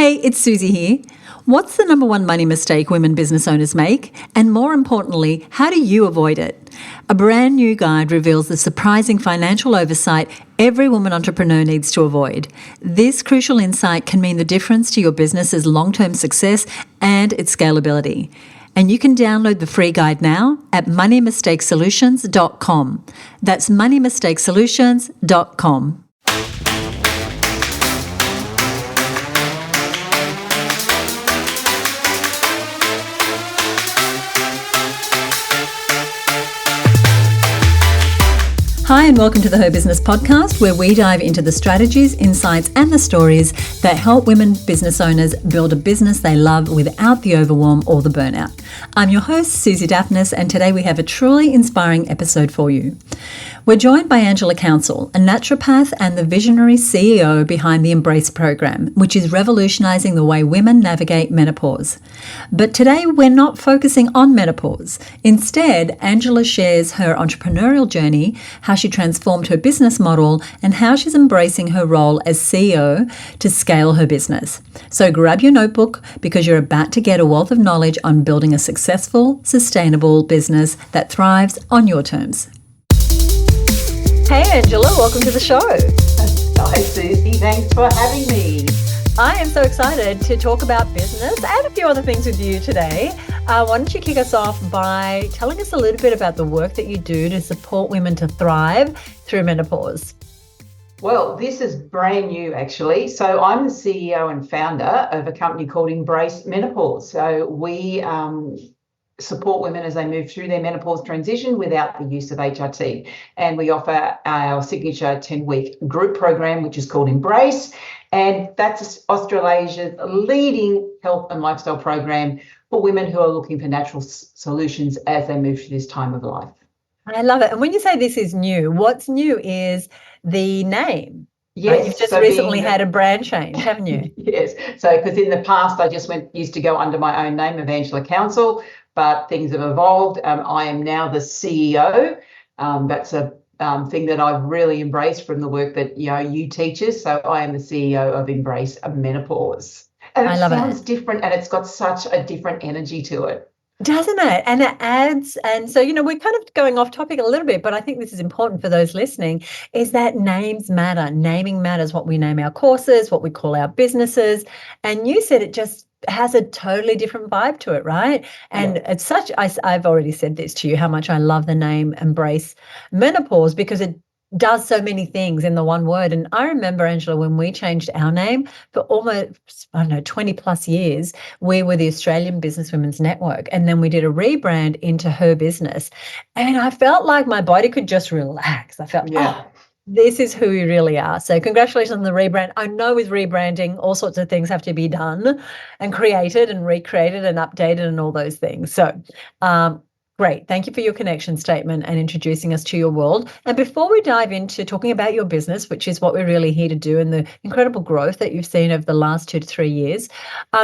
Hey, it's Susie here. What's the number one money mistake women business owners make? And more importantly, how do you avoid it? A brand new guide reveals the surprising financial oversight every woman entrepreneur needs to avoid. This crucial insight can mean the difference to your business's long-term success and its scalability. And you can download the free guide now at moneymistakesolutions.com. That's moneymistakesolutions.com. Hi, and welcome to the HerBusiness Podcast, where we dive into the strategies, insights, and the stories that help women business owners build a business they love without the overwhelm or the burnout. I'm your host, Susie Daphnis, and today we have a truly inspiring episode for you. We're joined by Angela Counsel, a naturopath and the visionary CEO behind the Embrace program, which is revolutionizing the way women navigate menopause. But today we're not focusing on menopause. Instead, Angela shares her entrepreneurial journey, how she transformed her business model, and how she's embracing her role as CEO to scale her business. So grab your notebook because you're about to get a wealth of knowledge on building a successful, sustainable business that thrives on your terms. Hey Angela, welcome to the show. Hi Susie, thanks for having me. I am so excited to talk about business and a few other things with you today. Why don't you kick us off by telling us a little bit about the work that you do to support women to thrive through menopause? Well, this is brand new actually. So I'm the CEO and founder of a company called Embrace Menopause. So we support women as they move through their menopause transition without the use of HRT. And we offer our signature 10-week group program, which is called Embrace. And that's Australasia's leading health and lifestyle program for women who are looking for natural solutions as they move through this time of life. I love it. And when you say this is new, what's new is the name. Yes, right? You've just recently had a brand change, haven't you? Yes. So, because in the past I just used to go under my own name of Angela Counsel, but things have evolved. I am now the CEO. That's a thing that I've really embraced from the work that you teach us. So I am the CEO of Embrace Menopause. And it sounds different, and it's got such a different energy to it. Doesn't it? And it adds, and so, we're kind of going off topic a little bit, but I think this is important for those listening, is that names matter. Naming matters, what we name our courses, what we call our businesses. And you said it just has a totally different vibe to it, right? And it's such, I've already said this to you, how much I love the name Embrace Menopause, because it does so many things in the one word. And I remember, Angela, when we changed our name for almost, 20 plus years, we were the Australian Business Women's Network. And then we did a rebrand into HerBusiness. And I felt like my body could just relax. I felt, this is who we really are. So congratulations on the rebrand. I know with rebranding, all sorts of things have to be done and created and recreated and updated and all those things. So great. Thank you for your connection statement and introducing us to your world. And before we dive into talking about your business, which is what we're really here to do, and the incredible growth that you've seen over the last 2 to 3 years,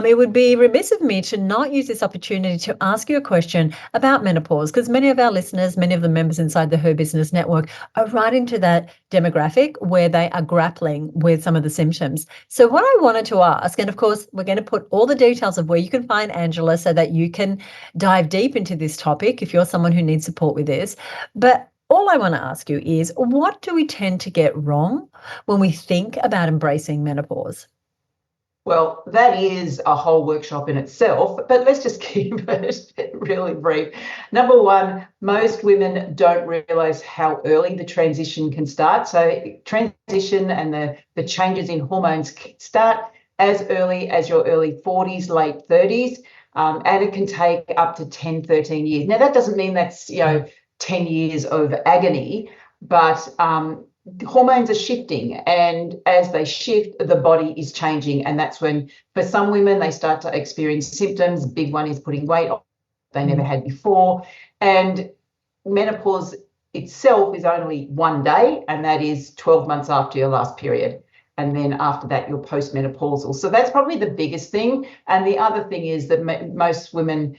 it would be remiss of me to not use this opportunity to ask you a question about menopause, because many of our listeners, many of the members inside the HerBusiness Network are right into that demographic where they are grappling with some of the symptoms. So what I wanted to ask, and of course, we're going to put all the details of where you can find Angela so that you can dive deep into this topic if you're someone who needs support with this. But all I want to ask you is, what do we tend to get wrong when we think about embracing menopause? Well, that is a whole workshop in itself, but let's just keep it really brief. Number one, most women don't realise how early the transition can start. So transition and the changes in hormones start as early as your early 40s, late 30s. And it can take up to 10, 13 years. Now, that doesn't mean that's, 10 years of agony, but hormones are shifting. And as they shift, the body is changing. And that's when, for some women, they start to experience symptoms. Big one is putting weight on they never had before. And menopause itself is only one day, and that is 12 months after your last period. And then after that, you're postmenopausal. So that's probably the biggest thing. And the other thing is that most women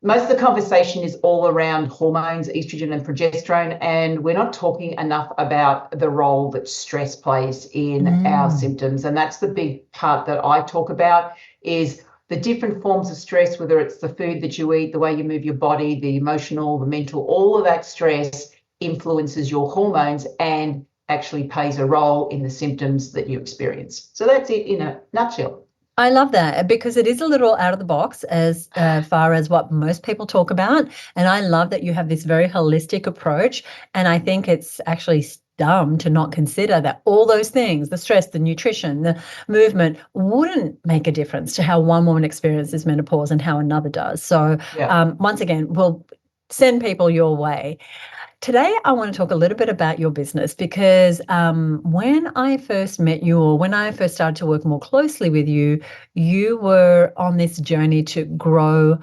most of the conversation is all around hormones, estrogen and progesterone, and we're not talking enough about the role that stress plays in our symptoms. And that's the big part that I talk about, is the different forms of stress, whether it's the food that you eat, the way you move your body, the emotional, the mental, all of that stress influences your hormones and actually plays a role in the symptoms that you experience. So that's it in a nutshell. I love that because it is a little out of the box as far as what most people talk about. And I love that you have this very holistic approach. And I think it's actually dumb to not consider that all those things, the stress, the nutrition, the movement, wouldn't make a difference to how one woman experiences menopause and how another does. So once again, we'll send people your way. Today, I want to talk a little bit about your business because when I first met you, or when I first started to work more closely with you, you were on this journey to grow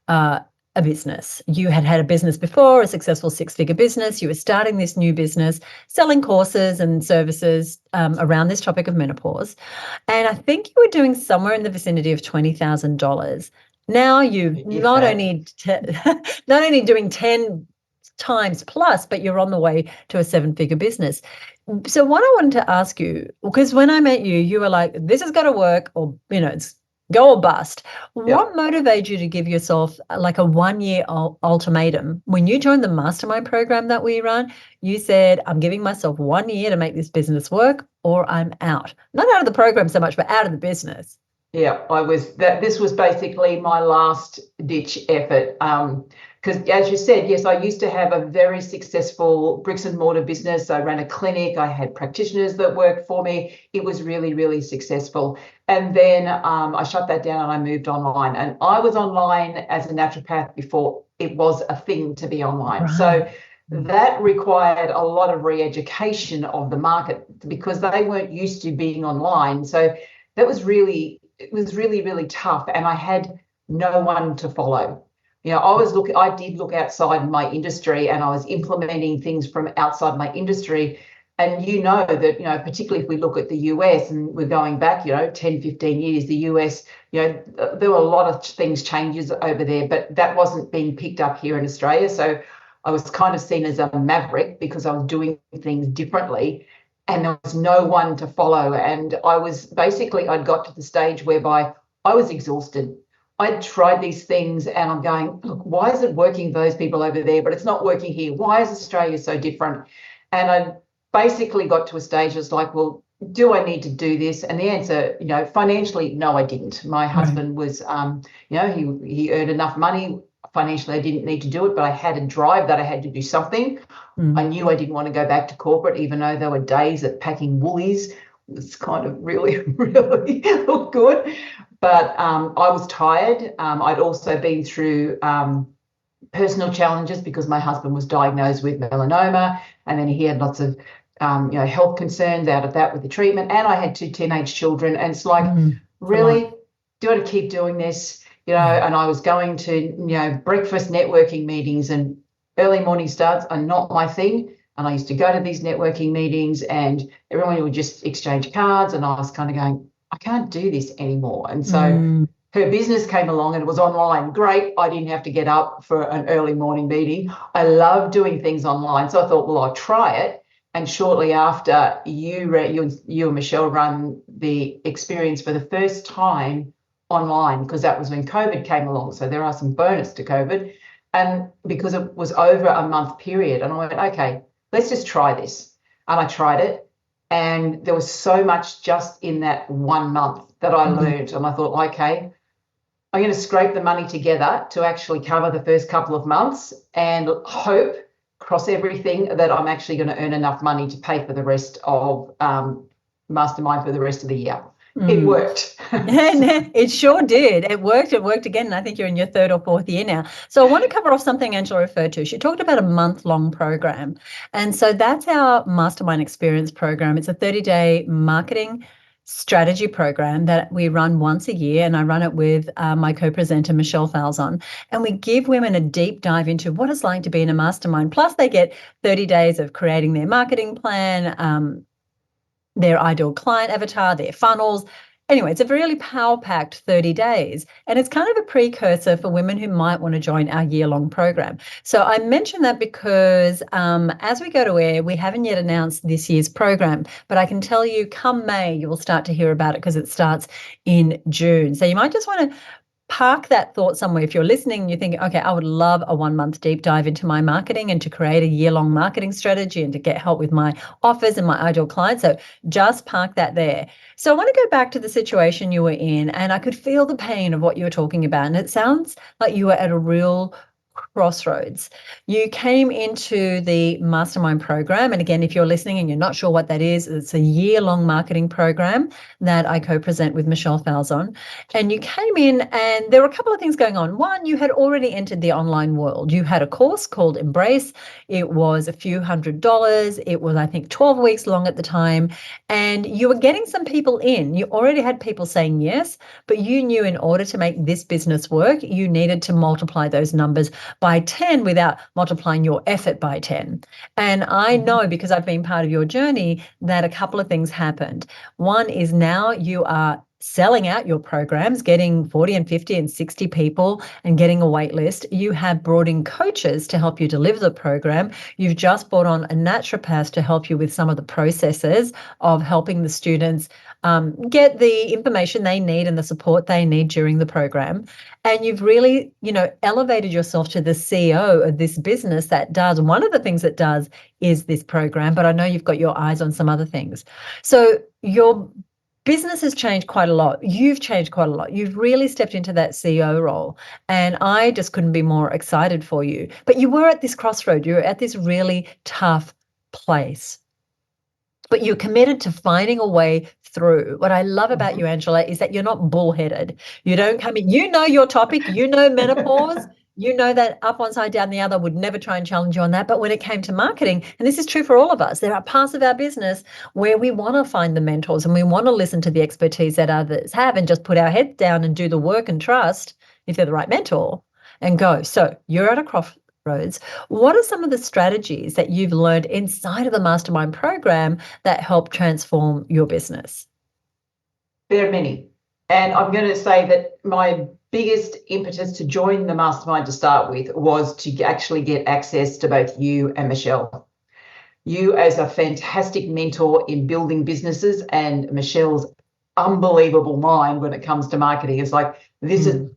a business. You had had a business before, a successful six-figure business. You were starting this new business, selling courses and services around this topic of menopause. And I think you were doing somewhere in the vicinity of $20,000. Now you've not only doing 10 times plus, but you're on the way to a seven-figure business. So what I wanted to ask you, because when I met you, you were like, this has got to work, or, it's go or bust. What motivated you to give yourself like a 1-year ultimatum? When you joined the mastermind program that we run, you said, I'm giving myself 1 year to make this business work or I'm out. Not out of the program so much, but out of the business. Yeah, this was basically my last ditch effort. Because as you said, yes, I used to have a very successful bricks and mortar business. I ran a clinic. I had practitioners that worked for me. It was really, really successful. And then I shut that down and I moved online. And I was online as a naturopath before it was a thing to be online. Right. So that required a lot of re-education of the market because they weren't used to being online. So it was really, really tough. And I had no one to follow. I did look outside my industry and I was implementing things from outside my industry. And that, particularly if we look at the US and we're going back, 10, 15 years, the US, there were a lot of changes over there, but that wasn't being picked up here in Australia. So I was kind of seen as a maverick because I was doing things differently and there was no one to follow. And I'd got to the stage whereby I was exhausted. I tried these things and I'm going, look, why is it working for those people over there, but it's not working here? Why is Australia so different? And I basically got to a stage that's like, well, do I need to do this? And the answer, financially, no, I didn't. My husband was, he earned enough money. Financially, I didn't need to do it, but I had a drive that I had to do something. I knew I didn't want to go back to corporate, even though there were days at packing Woolies. It was kind of really, really looked good. But I was tired. I'd also been through personal challenges because my husband was diagnosed with melanoma, and then he had lots of health concerns out of that with the treatment. And I had 2 teenage children, and it's like, really, do I keep doing this? And I was going to breakfast networking meetings, and early morning starts are not my thing. And I used to go to these networking meetings, and everyone would just exchange cards, and I was kind of going, I can't do this anymore. And so HerBusiness came along and it was online. Great. I didn't have to get up for an early morning meeting. I love doing things online. So I thought, well, I'll try it. And shortly after, you and Michelle run the experience for the first time online, because that was when COVID came along. So there are some bonus to COVID. And because it was over a month period, and I went, okay, let's just try this. And I tried it. And there was so much just in that 1 month that I learned. And I thought, okay, I'm going to scrape the money together to actually cover the first couple of months and hope, cross everything, that I'm actually going to earn enough money to pay for the rest of Mastermind for the rest of the year. It worked. It sure did. It worked again. And I think you're in your 3rd or 4th year now. So I want to cover off something Angela referred to. She talked about a month-long program. And so that's our Mastermind Experience program. It's a 30-day marketing strategy program that we run once a year. And I run it with my co-presenter, Michelle Falzon. And we give women a deep dive into what it's like to be in a mastermind. Plus, they get 30 days of creating their marketing plan, their ideal client avatar, their funnels, Anyway, it's a really power-packed 30 days, and it's kind of a precursor for women who might want to join our year-long program. So I mention that because as we go to air, we haven't yet announced this year's program, but I can tell you come May, you will start to hear about it because it starts in June. So you might just want to park that thought somewhere. If you're listening and you're thinking, okay, I would love a 1-month deep dive into my marketing and to create a year-long marketing strategy and to get help with my offers and my ideal clients. So just park that there. So I want to go back to the situation you were in, and I could feel the pain of what you were talking about. And it sounds like you were at a real crossroads. You came into the mastermind program. And again, if you're listening and you're not sure what that is, it's a year-long marketing program that I co-present with Michelle Falzon. And you came in and there were a couple of things going on. One, you had already entered the online world. You had a course called Embrace. It was a few $100s. It was, I think, 12 weeks long at the time. And you were getting some people in. You already had people saying yes, but you knew in order to make this business work, you needed to multiply those numbers by 10 without multiplying your effort by 10. And I know, because I've been part of your journey, that a couple of things happened. One is now you are selling out your programs, getting 40 and 50 and 60 people and getting a wait list. You have brought in coaches to help you deliver the program. You've just brought on a naturopath to help you with some of the processes of helping the students get the information they need and the support they need during the program. And you've really, elevated yourself to the CEO of this business that does, one of the things it does is this program, but I know you've got your eyes on some other things. So your business has changed quite a lot. You've changed quite a lot. You've really stepped into that CEO role. And I just couldn't be more excited for you. But you were at this crossroad. You were at this really tough place. But you're committed to finding a way through. What I love about you, Angela, is that you're not bullheaded. You don't come in, you know your topic, you know menopause, you know that up one side, down the other, would never try and challenge you on that. But when it came to marketing, and this is true for all of us, there are parts of our business where we want to find the mentors and we want to listen to the expertise that others have and just put our heads down and do the work and trust, if they're the right mentor, and go. So you're at a crossroads. What are some of the strategies that you've learned inside of the mastermind program that help transform your business? There are many. And I'm going to say that my biggest impetus to join the mastermind to start with was to actually get access to both you and Michelle. You as a fantastic mentor in building businesses, and Michelle's unbelievable mind when it comes to marketing. It's like, this is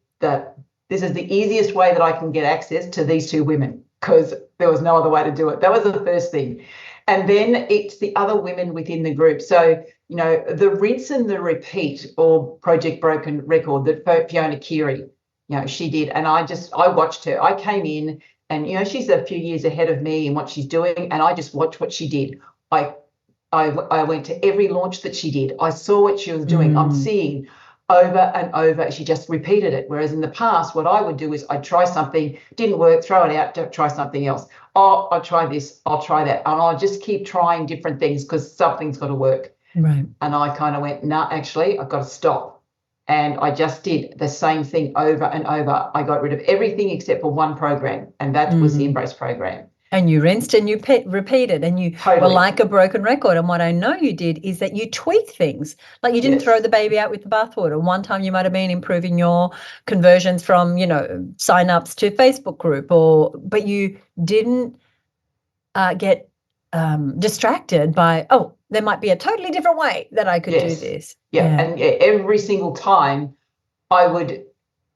the easiest way that I can get access to these two women, because there was no other way to do it. That was the first thing. And then it's the other women within the group. So, the rinse and the repeat, or Project Broken Record, that Fiona Keary, she did. And I watched her. I came in and, she's a few years ahead of me in what she's doing. And I just watched what she did. I went to every launch that she did. I saw what she was doing. I'm seeing over and over, she just repeated it. Whereas in the past, what I would do is I'd try something, didn't work, throw it out, try something else. Oh, I'll try this, I'll try that. And I'll just keep trying different things because something's got to work. Right. And I kind of went, nah, actually, I've got to stop. And I just did the same thing over and over. I got rid of everything except for one program, and that was the Embrace program. And you rinsed and you repeated, and you were like a broken record. And what I know you did is that you tweaked things. Like, you didn't throw the baby out with the bathwater. One time you might have been improving your conversions from, sign-ups to Facebook group, but you didn't get distracted by, there might be a totally different way that I could do this. And every single time I would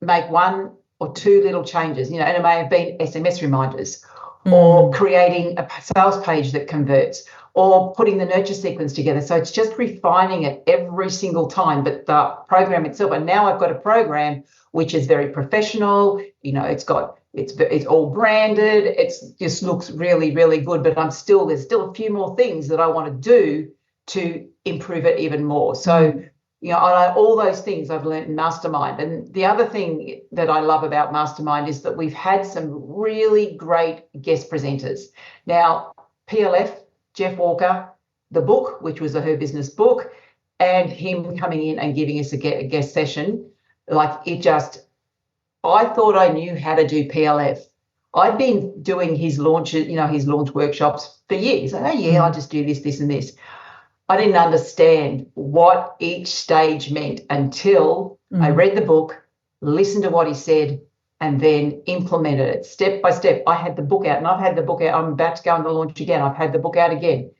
make one or two little changes, and it may have been SMS reminders, or creating a sales page that converts, or putting the nurture sequence together. So it's just refining it every single time. But the program itself, and now I've got a program which is very professional. It's all branded. It just looks really, really good. But there's still a few more things that I want to do to improve it even more. So, all those things I've learned in Mastermind. And the other thing that I love about Mastermind is that we've had some really great guest presenters. Now, PLF, Jeff Walker, the book, which was a HerBusiness book, and him coming in and giving us a guest session, I thought I knew how to do PLF. I'd been doing his launches, his launch workshops for years. I just do this, and this. I didn't understand what each stage meant until I read the book, listened to what he said, and then implemented it step by step. I had the book out, and I've had the book out. I'm about to go on the launch again. I've had the book out again.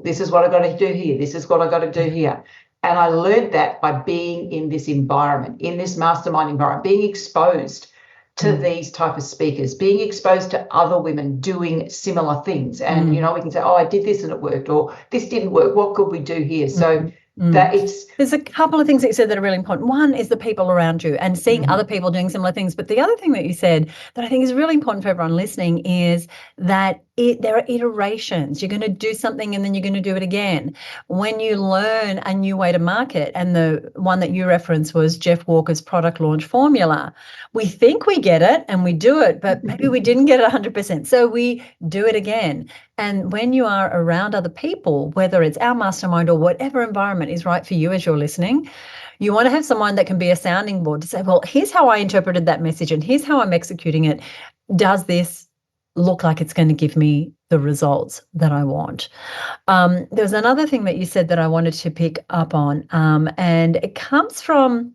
This is what I've got to do here. This is what I've got to do here. And I learned that by being in this environment, in this mastermind environment, being exposed to these type of speakers, being exposed to other women doing similar things. And, we can say, oh, I did this and it worked, or this didn't work. What could we do here? So there's a couple of things that you said that are really important. One is the people around you and seeing other people doing similar things. But the other thing that you said that I think is really important for everyone listening is that there are iterations. You're going to do something and then you're going to do it again. When you learn a new way to market, and the one that you referenced was Jeff Walker's product launch formula, we think we get it and we do it, but maybe we didn't get it 100%. So we do it again. And when you are around other people, whether it's our mastermind or whatever environment is right for you as you're listening, you want to have someone that can be a sounding board to say, well, here's how I interpreted that message and here's how I'm executing it. Does this look like it's going to give me the results that I want? There's another thing that you said that I wanted to pick up on, and it comes from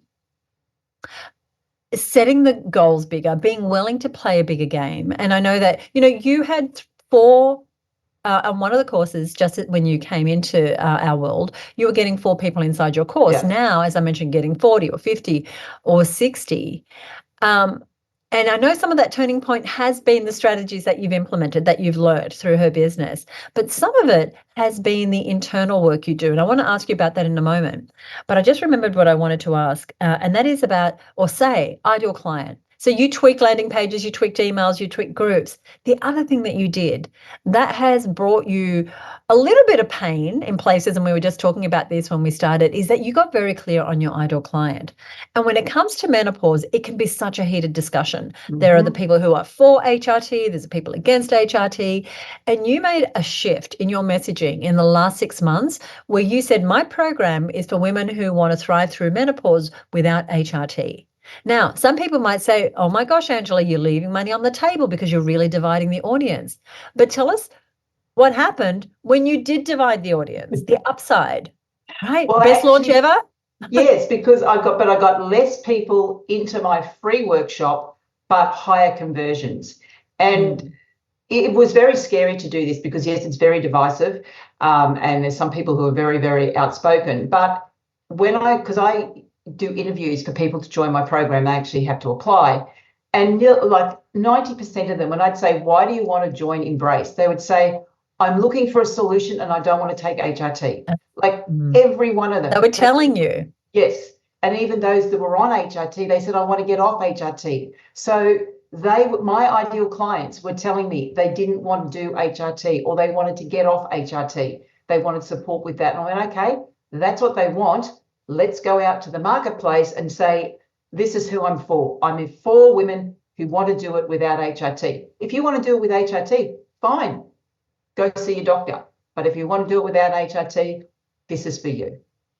setting the goals bigger, being willing to play a bigger game. And I know that, you had 4 on one of the courses, just when you came into our world, you were getting 4 people inside your course. Yeah. Now, as I mentioned, getting 40 or 50 or 60. And I know some of that turning point has been the strategies that you've implemented, that you've learned through HerBusiness, but some of it has been the internal work you do. And I want to ask you about that in a moment. But I just remembered what I wanted to ask, and that is about, or say, ideal client. So you tweak landing pages, you tweaked emails, you tweaked groups. The other thing that you did that has brought you a little bit of pain in places, and we were just talking about this when we started, is that you got very clear on your ideal client. And when it comes to menopause, it can be such a heated discussion. There are the people who are for HRT, there's the people against HRT, and you made a shift in your messaging in the last 6 months where you said, my program is for women who want to thrive through menopause without HRT. Now, some people might say, oh my gosh, Angela, you're leaving money on the table because you're really dividing the audience. But tell us what happened when you did divide the audience, the upside, right? Well, best launch ever? Yes, because I got less people into my free workshop, but higher conversions. And it was very scary to do this because, yes, it's very divisive. And there's some people who are very, very outspoken. But because I do interviews for people to join my program, they actually have to apply. And like 90% of them, when I'd say, why do you want to join Embrace? They would say, I'm looking for a solution and I don't want to take HRT. Like every one of them. They were telling you. Yes. And even those that were on HRT, they said, I want to get off HRT. So my ideal clients were telling me they didn't want to do HRT, or they wanted to get off HRT. They wanted support with that. And I went, okay, that's what they want. Let's go out to the marketplace and say, this is who I'm for. I'm for women who want to do it without HRT. If you want to do it with HRT, fine, go see your doctor. But if you want to do it without HRT, this is for you.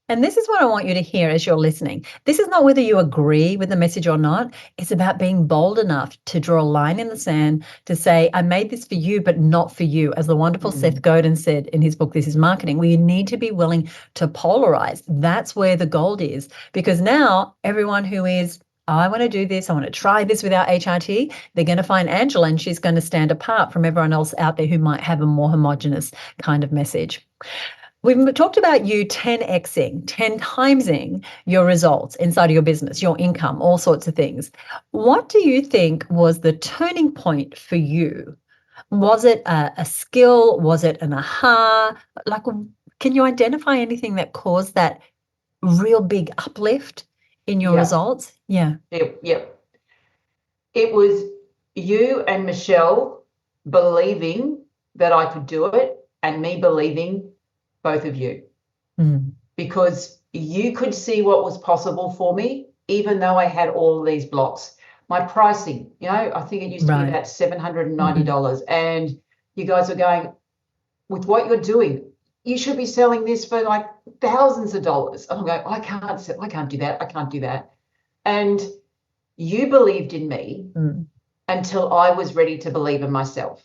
And this is what I want you to hear as you're listening. This is not whether you agree with the message or not. It's about being bold enough to draw a line in the sand to say, I made this for you, but not for you. As the wonderful Seth Godin said in his book, This is Marketing, we need to be willing to polarize. That's where the gold is. Because now everyone who is, I want to do this, I want to try this without HRT, they're going to find Angela and she's going to stand apart from everyone else out there who might have a more homogenous kind of message. We've talked about you 10xing, 10 timesing your results inside of your business, your income, all sorts of things. What do you think was the turning point for you? Was it a skill? Was it an aha? Like, can you identify anything that caused that real big uplift in your results? Yeah. Yep. It was you and Michelle believing that I could do it, and me believing both of you, because you could see what was possible for me, even though I had all of these blocks. My pricing, I think it used to be about $790, and you guys are going, with what you're doing, you should be selling this for like thousands of dollars. I'm going, I can't do that. And you believed in me until I was ready to believe in myself.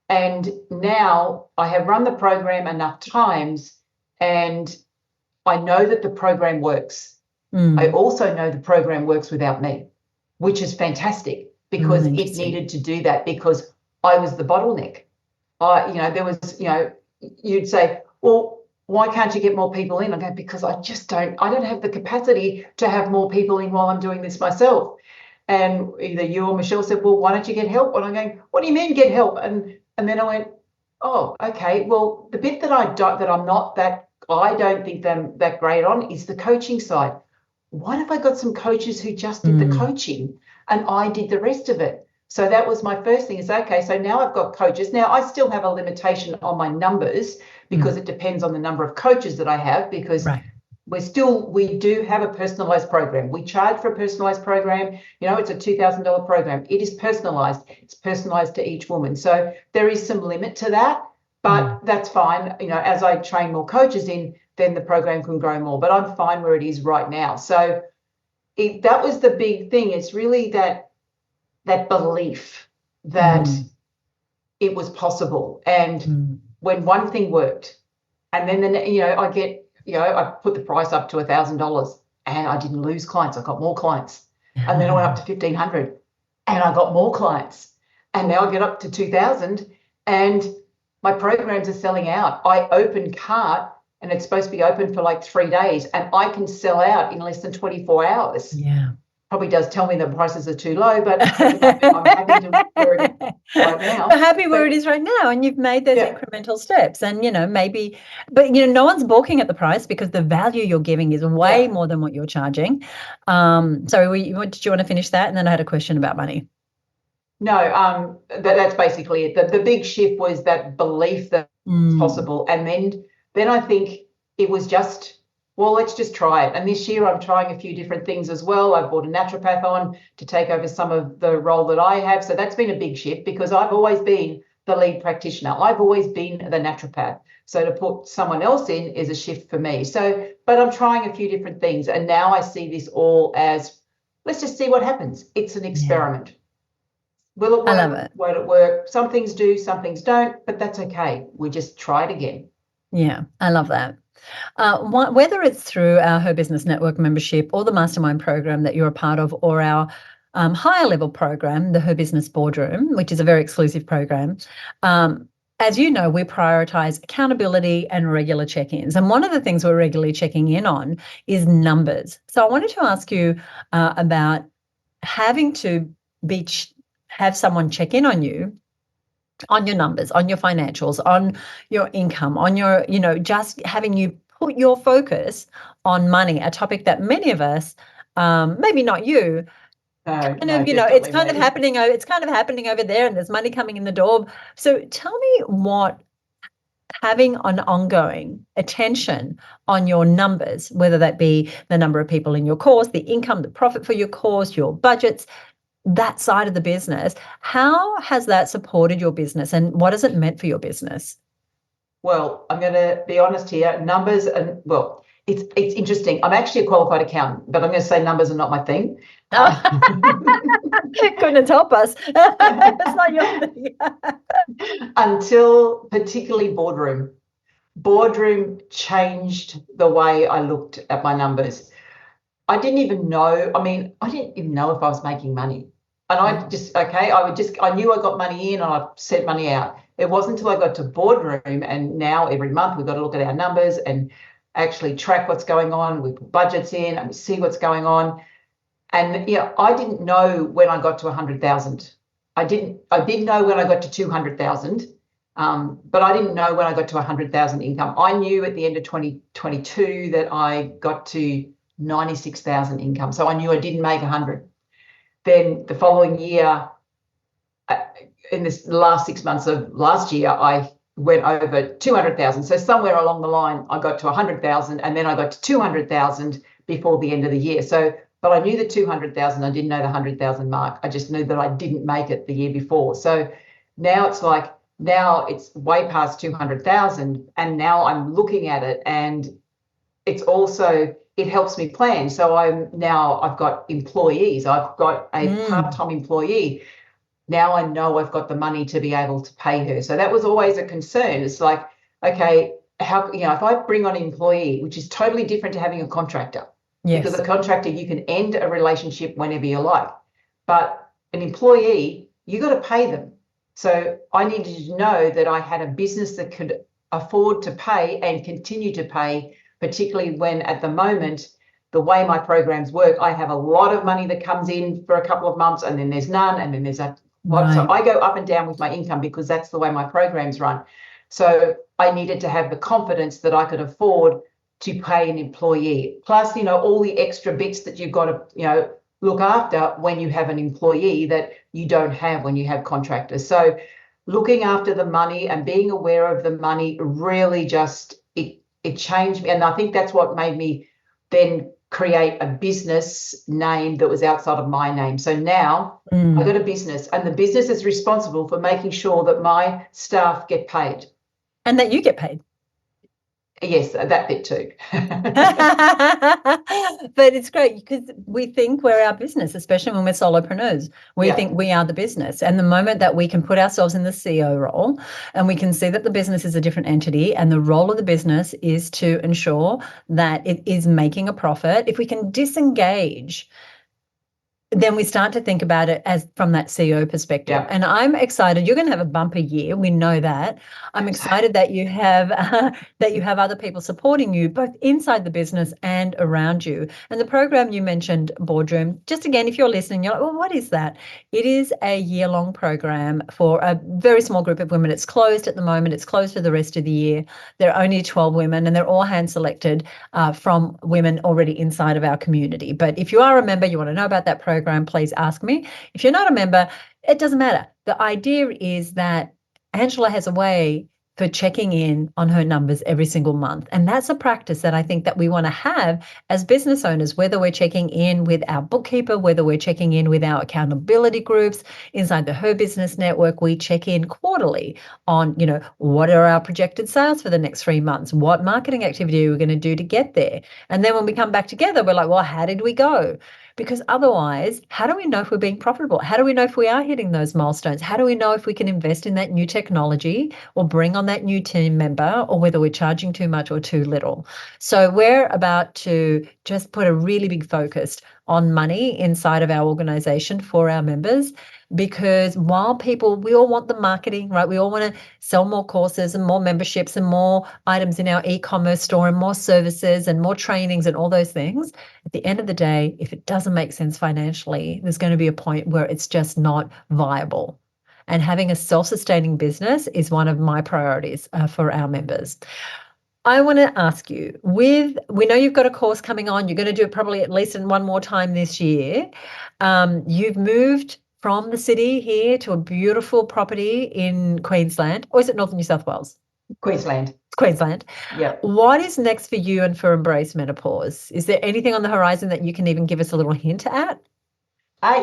And now I have run the program enough times And I know that the program works. I also know the program works without me, which is fantastic because it needed to do that because I was the bottleneck. There was, you'd say, well, why can't you get more people in? I go, because I don't have the capacity to have more people in while I'm doing this myself. And either you or Michelle said, well, why don't you get help? And I'm going, what do you mean get help? And then I went, oh, okay. Well, the bit that I don't think I'm that great on is the coaching side. What if I got some coaches who just did the coaching and I did the rest of it? So that was my first thing is, okay, so now I've got coaches. Now I still have a limitation on my numbers because it depends on the number of coaches that I have because we do have a personalized program. We charge for a personalized program. It's a $2,000 program. It is personalized. It's personalized to each woman. So there is some limit to that, but that's fine. As I train more coaches in, then the program can grow more, but I'm fine where it is right now. So that was the big thing. It's really that belief that it was possible. And when one thing worked, and then I get, I put the price up to $1,000 and I didn't lose clients. I got more clients. And then I went up to 1,500 and I got more clients. And now I get up to 2,000 and my programs are selling out. I open cart and it's supposed to be open for like 3 days and I can sell out in less than 24 hours. Yeah. Probably does tell me the prices are too low, but I'm happy to where it is right now. You're happy where it is right now, and you've made those incremental steps. And maybe, but no one's balking at the price because the value you're giving is way more than what you're charging. Sorry, did you want to finish that? And then I had a question about money. No, that's basically it. The big shift was that belief that it's possible, and then I think it was just, well, let's just try it. And this year I'm trying a few different things as well. I've brought a naturopath on to take over some of the role that I have. So that's been a big shift because I've always been the lead practitioner. I've always been the naturopath. So to put someone else in is a shift for me. So, but I'm trying a few different things. And now I see this all as, let's just see what happens. It's an experiment. Will it work? I love it. Won't it work? Some things do, some things don't, but that's okay. We just try it again. Yeah, I love that. Whether it's through our Her Business Network membership or the mastermind program that you're a part of, or our higher level program, the Her Business Boardroom, which is a very exclusive program. As you know, we prioritize accountability and regular check-ins. And one of the things we're regularly checking in on is numbers. So I wanted to ask you about having to have someone check in on you, on your numbers, on your financials, on your income, on your, just having you put your focus on money, a topic that many of us, maybe not you, it's kind of happening. It's kind of happening over there, and there's money coming in the door. So tell me what having an ongoing attention on your numbers, whether that be the number of people in your course, the income, the profit for your course, your budgets, that side of the business, how has that supported your business and what has it meant for your business? Well, I'm going to be honest here. Numbers, and well, it's interesting. I'm actually a qualified accountant, but I'm going to say numbers are not my thing. Couldn't help us. It's not your thing. Until particularly boardroom. Boardroom changed the way I looked at my numbers. I didn't even know. I didn't even know if I was making money. And I knew I got money in and I sent money out. It wasn't until I got to boardroom, and now every month we've got to look at our numbers and actually track what's going on. We put budgets in and we see what's going on. And I didn't know when I got to 100,000. I did know when I got to 200,000, but I didn't know when I got to 100,000 income. I knew at the end of 2022 that I got to 96,000 income. So I knew I didn't make 100. Then the following year, in this last 6 months of last year, I went over 200,000. So somewhere along the line, I got to 100,000, and then I got to 200,000 before the end of the year. So, but I knew the 200,000. I didn't know the 100,000 mark. I just knew that I didn't make it the year before. So now it's way past 200,000, and now I'm looking at it, and it's also, it helps me plan. So I've got employees. I've got a part-time employee. Now I know I've got the money to be able to pay her. So that was always a concern. It's like, okay, how, if I bring on an employee, which is totally different to having a contractor, because Yes. a contractor, you can end a relationship whenever you like, but an employee, you got to pay them. So I needed to know that I had a business that could afford to pay and continue to pay, particularly when at the moment, the way my programs work, I have a lot of money that comes in for a couple of months and then there's none and then there's a lot. So I go up and down with my income because that's the way my programs run. So I needed to have the confidence that I could afford to pay an employee. Plus, all the extra bits that you've got to, look after when you have an employee that you don't have when you have contractors. So looking after the money and being aware of the money really just, it changed me. And I think that's what made me then create a business name that was outside of my name. So now I've got a business and the business is responsible for making sure that my staff get paid. And that you get paid. Yes, that bit too. But it's great because we think we're our business, especially when we're solopreneurs. We think we are the business. And the moment that we can put ourselves in the CEO role and we can see that the business is a different entity and the role of the business is to ensure that it is making a profit, if we can disengage, then we start to think about it as from that CEO perspective. Yeah. And I'm excited. You're going to have a bumper year. We know that. I'm excited that you have other people supporting you, both inside the business and around you. And the program you mentioned, Boardroom, just again, if you're listening, you're like, well, what is that? It is a year-long program for a very small group of women. It's closed at the moment. It's closed for the rest of the year. There are only 12 women, and they're all hand-selected from women already inside of our community. But if you are a member, you want to know about that program, please ask me. If you're not a member, it doesn't matter. The idea is that Angela has a way for checking in on her numbers every single month. And that's a practice that I think that we want to have as business owners, whether we're checking in with our bookkeeper, whether we're checking in with our accountability groups inside the HerBusiness network. We check in quarterly on, what are our projected sales for the next 3 months? What marketing activity are we going to do to get there? And then when we come back together, we're like, well, how did we go? Because otherwise, how do we know if we're being profitable? How do we know if we are hitting those milestones? How do we know if we can invest in that new technology or bring on that new team member, or whether we're charging too much or too little? So we're about to just put a really big focus on money inside of our organization for our members, because while we all want the marketing, right? We all want to sell more courses and more memberships and more items in our e-commerce store and more services and more trainings and all those things. At the end of the day, if it doesn't make sense financially, there's going to be a point where it's just not viable. And having a self-sustaining business is one of my priorities for our members. I want to ask you, we know you've got a course coming on. You're going to do it probably at least one more time this year. You've moved from the city here to a beautiful property in Queensland, or is it Northern New South Wales? Queensland. Yeah. What is next for you and for Embrace Menopause? Is there anything on the horizon that you can even give us a little hint at?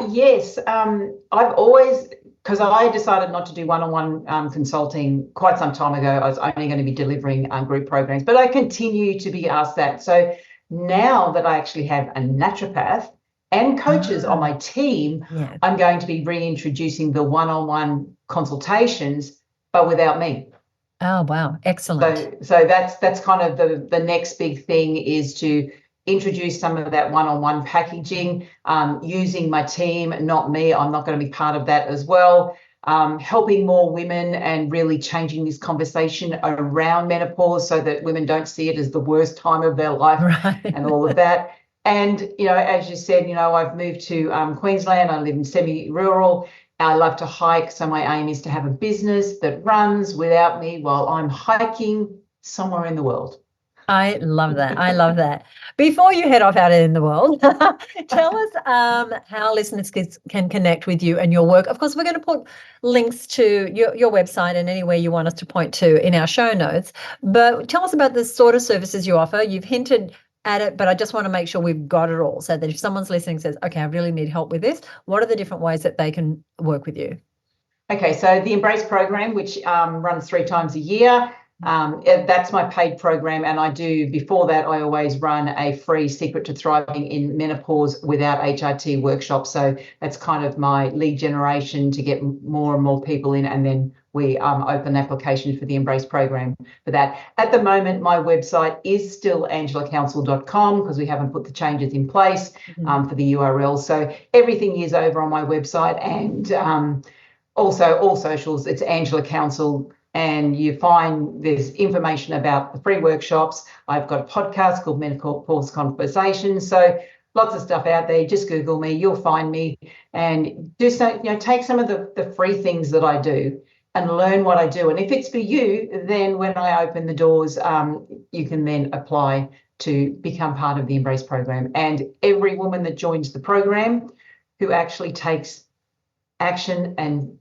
Yes. I've always, because I decided not to do one-on-one consulting quite some time ago. I was only going to be delivering group programs, but I continue to be asked that. So now that I actually have a naturopath and coaches on my team, I'm going to be reintroducing the one-on-one consultations, but without me. Oh, wow. Excellent. So that's kind of the next big thing, is to introduce some of that one-on-one packaging, using my team, not me. I'm not going to be part of that as well. Helping more women and really changing this conversation around menopause so that women don't see it as the worst time of their life, and all of that. And, as you said, I've moved to Queensland. I live in semi-rural. I love to hike. So my aim is to have a business that runs without me while I'm hiking somewhere in the world. I love that. Before you head off out in the world, tell us how listeners can connect with you and your work. Of course, we're going to put links to your website and anywhere you want us to point to in our show notes. But tell us about the sort of services you offer. You've hinted at it, but I just want to make sure we've got it all, so that if someone's listening and says, okay, I really need help with this, what are the different ways that they can work with you? Okay, so the Embrace program, which runs 3 times a year, That's my paid program. And before that, I always run a free Secret to Thriving in Menopause Without HRT workshop. So that's kind of my lead generation to get more and more people in. And then we open applications for the Embrace program for that. At the moment, my website is still angelacounsel.com because we haven't put the changes in place for the URL. So everything is over on my website, and also all socials, it's Angela Counsel. And you find there's information about the free workshops. I've got a podcast called Menopause Conversations. So lots of stuff out there. Just Google me, you'll find me, and just take some of the free things that I do and learn what I do. And if it's for you, then when I open the doors, you can then apply to become part of the Embrace program. And every woman that joins the program who actually takes action and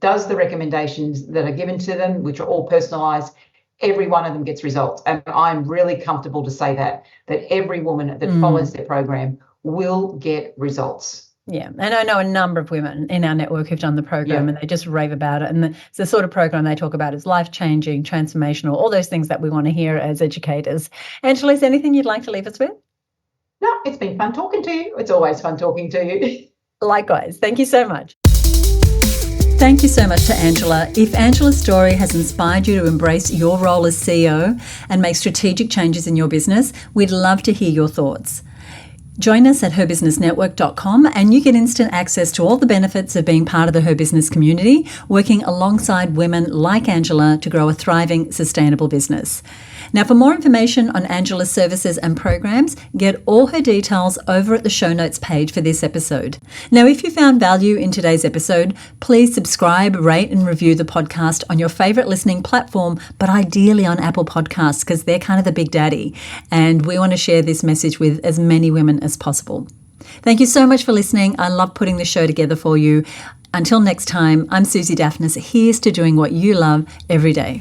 does the recommendations that are given to them, which are all personalised, every one of them gets results. And I'm really comfortable to say that every woman that follows their program will get results. Yeah, and I know a number of women in our network who've done the program and they just rave about it. And it's the sort of program they talk about is life-changing, transformational, all those things that we want to hear as educators. Angela, is there anything you'd like to leave us with? No, it's been fun talking to you. It's always fun talking to you. Likewise. Thank you so much. Thank you so much to Angela. If Angela's story has inspired you to embrace your role as CEO and make strategic changes in your business, we'd love to hear your thoughts. Join us at herbusinessnetwork.com and you get instant access to all the benefits of being part of the Her Business community, working alongside women like Angela to grow a thriving, sustainable business. Now, for more information on Angela's services and programs, get all her details over at the show notes page for this episode. Now, if you found value in today's episode, please subscribe, rate and review the podcast on your favorite listening platform, but ideally on Apple Podcasts because they're kind of the big daddy. And we want to share this message with as many women as possible. Thank you so much for listening. I love putting the show together for you. Until next time, I'm Susie Daphnis. Here's to doing what you love every day.